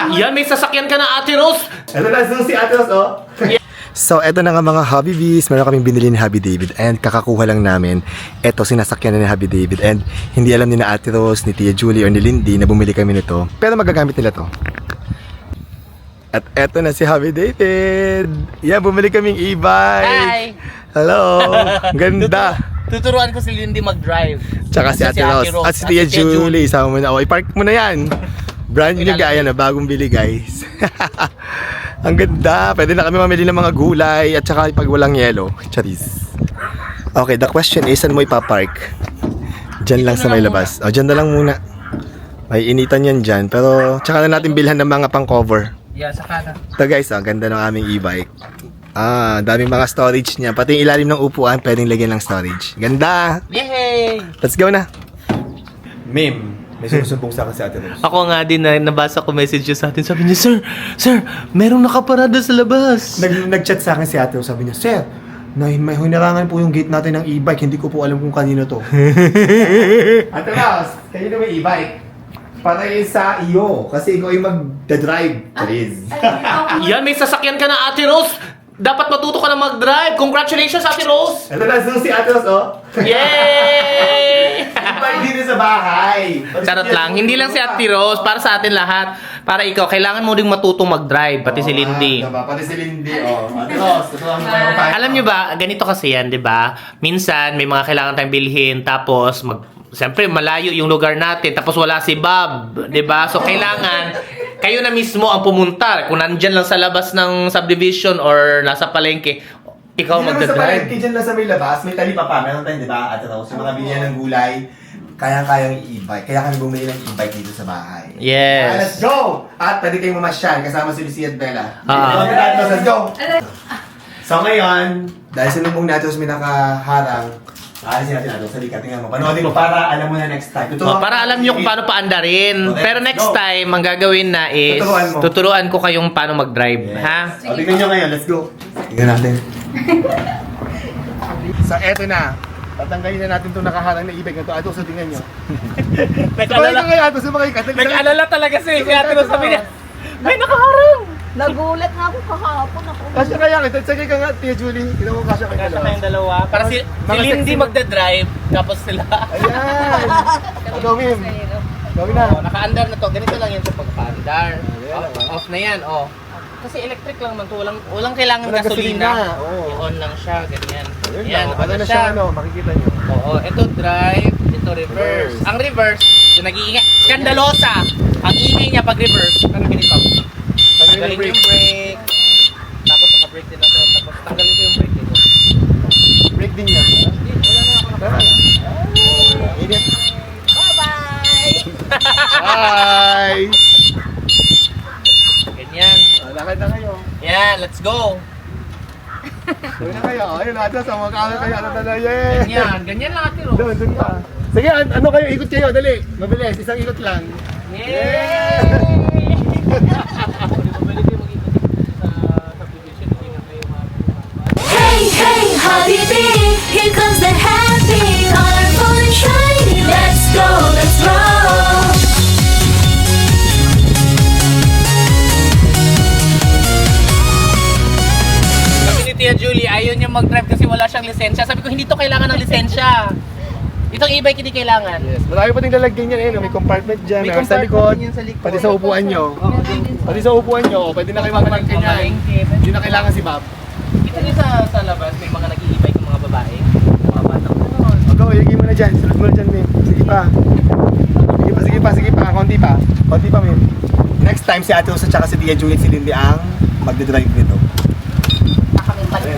Yan, may sasakyan ka na, Ate Rose! Ito na si Ate Rose, oh. So, eto na nga mga Hobby Bees. Meron kaming binili ni Hobby David and kakakuha lang namin. Eto, sinasakyan na ni Hobby David and hindi alam ni na Ate Rose, ni Tia Julie, or ni Lindy na bumili kami nito. Pero magagamit nila to. At eto na si Hobby David. Yan, bumili kaming e-bike. Hi! Hello! Ganda! Tuturuan ko si Lindy mag-drive. Tsaka si Ate Rose. At si Tia Julie. Isama mo na. O, i-park mo na yan. Brand new gaya na, bagong bili guys. Ang ganda. Pwede na kami mamili ng mga gulay at saka pag walang yelo. Charis. Okay, the question is, saan mo ipapark? Diyan lang sa may labas. O, dyan na lang muna. May initan yan dyan. Pero, tsaka na natin bilhan ng mga pang-cover. Yan, saka na. Ito guys, ang ganda ng aming e-bike. Daming mga storage niya. Pati yung ilalim ng upuan, pwedeng lagyan ng storage. Ganda! Yay! Let's go na! Mim, may sinusumbong sa akin si Ate Rose. Ako nga din na nabasa ko message niya sa atin. Sabi niya, Sir, merong nakaparada sa labas. Nag-chat sa akin si Ate Rose, sabi niya, Sir, may hinarangan po yung gate natin ng e-bike, hindi ko po alam kung kanino to. Ate Rose, kanino may e-bike? Para yun sa iyo, kasi ikaw ay mag-drive. Please. Yan, may sasakyan ka na, Ate Rose. Dapat matuto ka na mag-drive. Congratulations, Ate Rose. Ito na si Ate Rose, oh. Yay! E-bike dito sa bahay. Charot lang. Hindi lang si Ate Rose. Para sa atin lahat. Para ikaw, kailangan mo ding matutong mag-drive. Pati si Lindy. Pati si Lindy, oh. Ate Rose, ito ang mga Alam nyo ba, ganito kasi yan, di ba? Minsan, may mga kailangan tayong bilhin. Tapos, siyempre, malayo yung lugar natin. Tapos, wala si Bob. Di ba? So, kailangan kayo na mismo ang pumunta. Kung nandyan lang sa labas ng subdivision or nasa palengke, ikaw magdadrive. Hindi dyan lang sa may labas, may talipa pa. Meron tayong, di ba, Ate Rose, yung mga bilihan ng gulay, kayang-kayang i-e-bike. Kaya kami bumili ng e-bike dito sa bahay. Yes. Let's go! At pwede kayong mamasyal kasama si Lucia at Bella. Let's go! So ngayon, dahil sinumbong natin may nakaharang, aalisin natin natin sa likat. Tingnan mo, panoodin mo para alam mo na next time. Para alam nyo kung paano paandarin. Okay, Pero next go. time, ang gagawin na is, Tuturuan mo. tuturuan ko kayong paano mag-drive. Yes. Ha? O, tingnan nyo ngayon, let's go. Tingnan natin. So, eto na. Tatanggalin na natin itong nakaharang na e-bike na ito. Ato, so tingnan nyo. Sumakay ka ngayon, sumakay ka. Nag-alala talaga si Ate Rose. Sabi niya, may nakaharang! Nagulat nga ako kahapon ako. Kasya kaya kita. Sagay ka nga, Tia Julie. Tingnan mo, kasya kayo Kasya kayong dalawa. Para si Mga Lindy sexy- magdadrive, tapos sila. Ayan. Gawin. Gawin na. Oh, naka-under na to. Ganito lang yan sa pagpa-under. Ayan. Off na yan, oh. Kasi electric lang man to. Walang kailangan Walang gasolina. gasolina, oo. I-on lang siya, ganyan. Ayun Yan, na. Ano na siya, ano, makikita nyo. Oo, ito drive, ito reverse. Reverse. Ang reverse, yung nag-iingay. Skandalosa! Ang ingay niya pag reverse, parang ganito. Tanggalin ko yung brake. Tapos naka-brake din ako. Tapos tanggalin ko yung brake dito. Break din yan. Hindi, wala na ako nakasala. Init. Bye-bye! Hi! Ganyan. Lakad na kayo. Yan, let's go! Gawin na kayo. Ayun, natin sa mga kanan kayo. Ano na, yeah! Ganyan, ganyan lang Ate Rose. Doon ka. Sige, ano kayo? Ikot kayo. Dali. Mabilis. Isang ikot lang. Yay! Bumalik kayo mag-ikot sa subdivision. Hindi na kayo Hey, hey, Habibi, here comes the happy, colorful and shiny. Let's go, let's roll. Sabi ni Tia Julie, ayaw niya mag-drive kasi wala siyang lisensya. Sabi ko, hindi to kailangan ng lisensya. Itong e-bike hindi kailangan. Yes. Marami pa din lalagyan yan. Ayun, may compartment dyan. May May sa compartment likod. din yan sa likod. Pati sa upuan nyo. Oo, Pati sa upuan nyo. Pwede na kayo mag-park yan. Mamalengke. Hindi na kailangan si Bob. Ito din sa labas, may mga nag-i-e-bike ng mga babae. Mga batang ganon. Go, ilagay mo na dyan. Sulod mo na dyan, Mim. Sige pa. Sige pa. Konti pa. Konti pa, Mim. Next time, si Ate Rose at saka si Tia Julie at si Lindy ang magdadrive nito. Baka may balik.